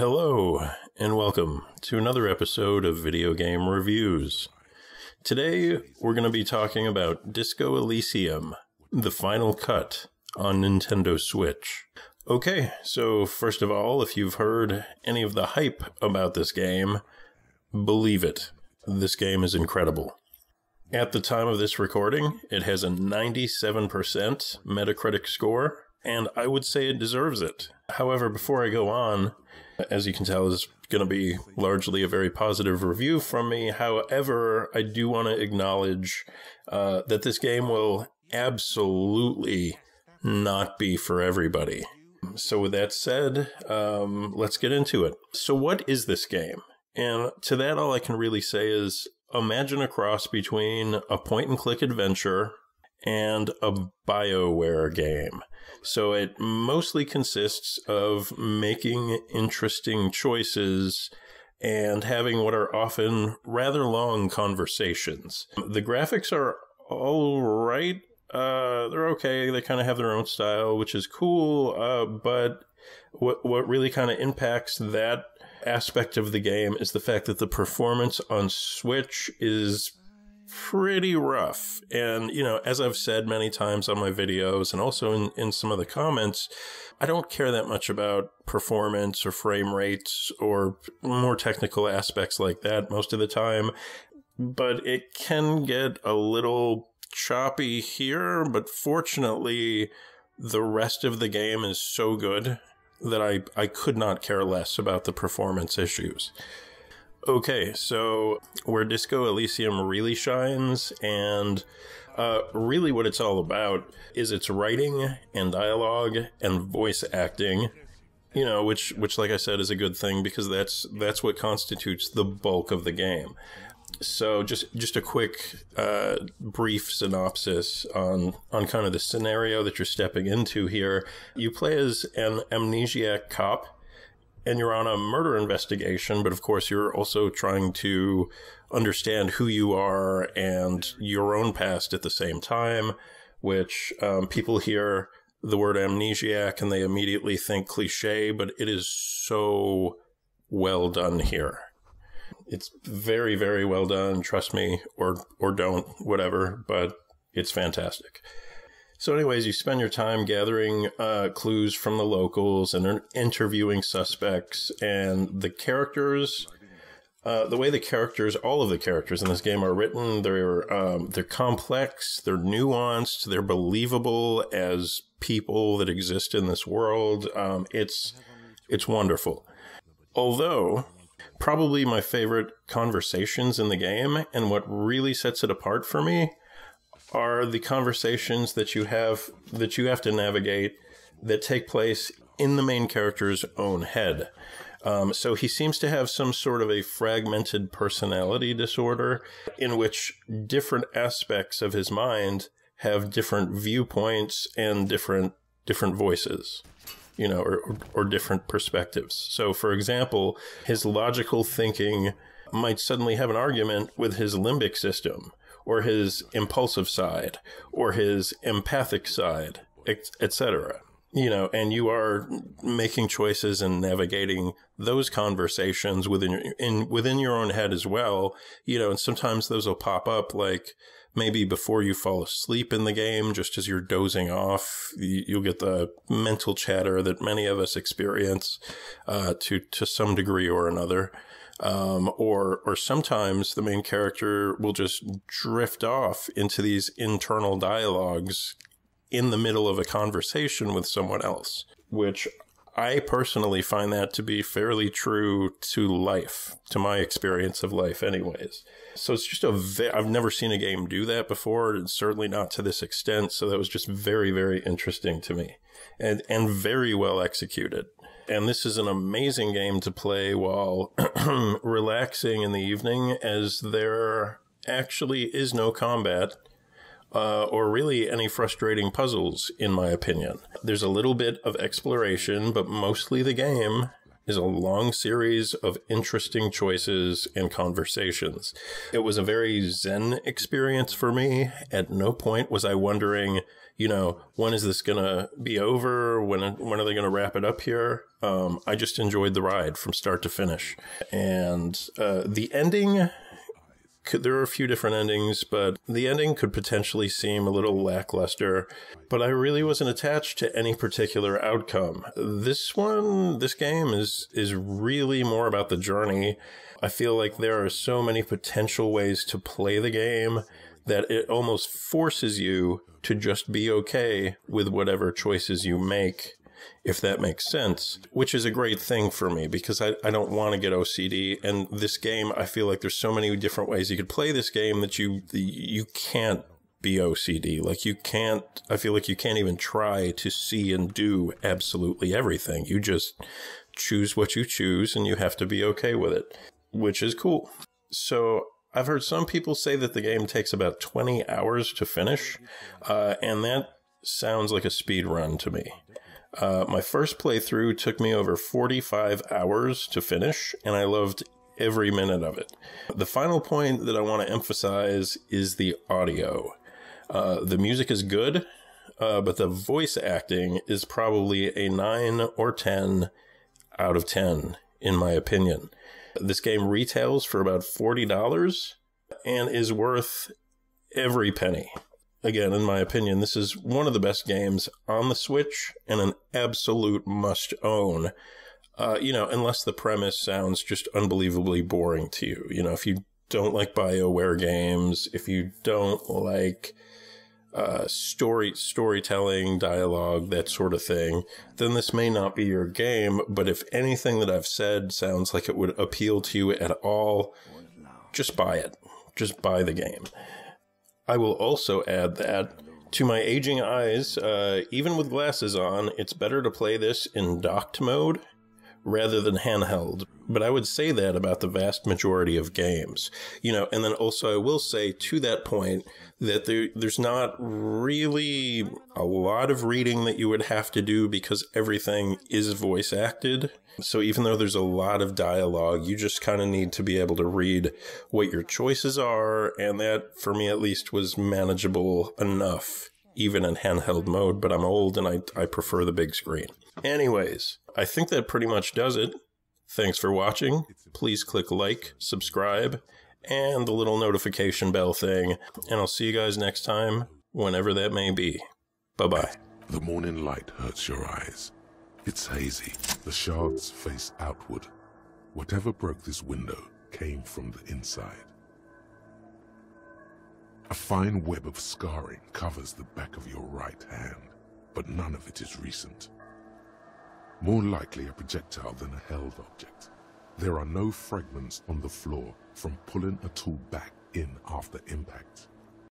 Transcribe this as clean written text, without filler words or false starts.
Hello, and welcome to another episode of Video Game Reviews. Today, we're going to be talking about Disco Elysium, the final cut on Nintendo Switch. Okay, so first of all, if you've heard any of the hype about this game, believe it, this game is incredible. At the time of this recording, it has a 97% Metacritic score, and I would say it deserves it. However, before I go on, as you can tell, this is going to be largely a very positive review from me. However, I do want to acknowledge that this game will absolutely not be for everybody. So with that said, let's get into it. So what is this game? And to that, all I can really say is imagine a cross between a point-and-click adventure and a BioWare game. So it mostly consists of making interesting choices and having what are often rather long conversations. The graphics are all right. They're okay. They kind of have their own style, which is cool. But what really kind of impacts that aspect of the game is the fact that the performance on Switch is pretty rough. And, you know, as I've said many times on my videos and also in some of the comments, I don't care that much about performance or frame rates or more technical aspects like that most of the time. But it can get a little choppy here. But fortunately, the rest of the game is so good that I could not care less about the performance issues. Okay, so where Disco Elysium really shines, and really what it's all about, is its writing and dialogue and voice acting, you know, which like I said is a good thing because that's what constitutes the bulk of the game. So just a quick brief synopsis on kind of the scenario that you're stepping into here. You play as an amnesiac cop, and you're on a murder investigation, but of course you're also trying to understand who you are and your own past at the same time, which people hear the word amnesiac and they immediately think cliche, but it is so well done here. It's very, very well done, trust me, or don't, whatever, but it's fantastic. So anyways, you spend your time gathering clues from the locals and interviewing suspects, and the characters, the way the characters, all of the characters in this game are written, they're complex, they're nuanced, they're believable as people that exist in this world. It's wonderful. Although, probably my favorite conversations in the game, and what really sets it apart for me, are the conversations that you have to navigate that take place in the main character's own head. So he seems to have some sort of a fragmented personality disorder in which different aspects of his mind have different viewpoints and different voices, you know, or different perspectives. So, for example, his logical thinking might suddenly have an argument with his limbic system, or his impulsive side, or his empathic side, etc. You know, and you are making choices and navigating those conversations within your own head as well. You know, and sometimes those will pop up, like maybe before you fall asleep in the game, just as you're dozing off, you'll get the mental chatter that many of us experience to some degree or another. Or sometimes the main character will just drift off into these internal dialogues in the middle of a conversation with someone else, which I personally find that to be fairly true to life, to my experience of life anyways. So it's just I've never seen a game do that before, and certainly not to this extent. So that was just very, very interesting to me and very well executed. And this is an amazing game to play while relaxing in the evening, as there actually is no combat or really any frustrating puzzles, in my opinion. There's a little bit of exploration, but mostly the game is a long series of interesting choices and conversations. It was a very zen experience for me. At no point was I wondering, you know, when is this going to be over? When are they going to wrap it up here? I just enjoyed the ride from start to finish. And the ending, there are a few different endings, but the ending could potentially seem a little lackluster. But I really wasn't attached to any particular outcome. This game is really more about the journey. I feel like there are so many potential ways to play the game that it almost forces you to just be okay with whatever choices you make, if that makes sense, which is a great thing for me because I don't want to get OCD. And this game, I feel like there's so many different ways you could play this game that you can't be OCD. Like I feel like you can't even try to see and do absolutely everything. You just choose what you choose and you have to be okay with it, which is cool. So I've heard some people say that the game takes about 20 hours to finish, and that sounds like a speed run to me. My first playthrough took me over 45 hours to finish, and I loved every minute of it. The final point that I want to emphasize is the audio. The music is good, but the voice acting is probably a 9 or 10 out of 10, in my opinion. This game retails for about $40 and is worth every penny. Again, in my opinion, this is one of the best games on the Switch and an absolute must-own. Unless the premise sounds just unbelievably boring to you. You know, if you don't like BioWare games, if you don't like storytelling, dialogue, that sort of thing, then this may not be your game. But if anything that I've said sounds like it would appeal to you at all, just buy it. Just buy the game. I will also add that to my aging eyes, even with glasses on, it's better to play this in docked mode rather than handheld. But I would say that about the vast majority of games. You know, and then also I will say to that point that there's not really a lot of reading that you would have to do because everything is voice acted. So even though there's a lot of dialogue, you just kind of need to be able to read what your choices are. And that, for me at least, was manageable enough, even in handheld mode. But I'm old and I prefer the big screen. Anyways, I think that pretty much does it. Thanks for watching. Please click like, subscribe, and the little notification bell thing. And I'll see you guys next time, whenever that may be. Bye-bye. The morning light hurts your eyes. It's hazy. The shards face outward. Whatever broke this window came from the inside. A fine web of scarring covers the back of your right hand, but none of it is recent. More likely a projectile than a held object. There are no fragments on the floor from pulling a tool back in after impact.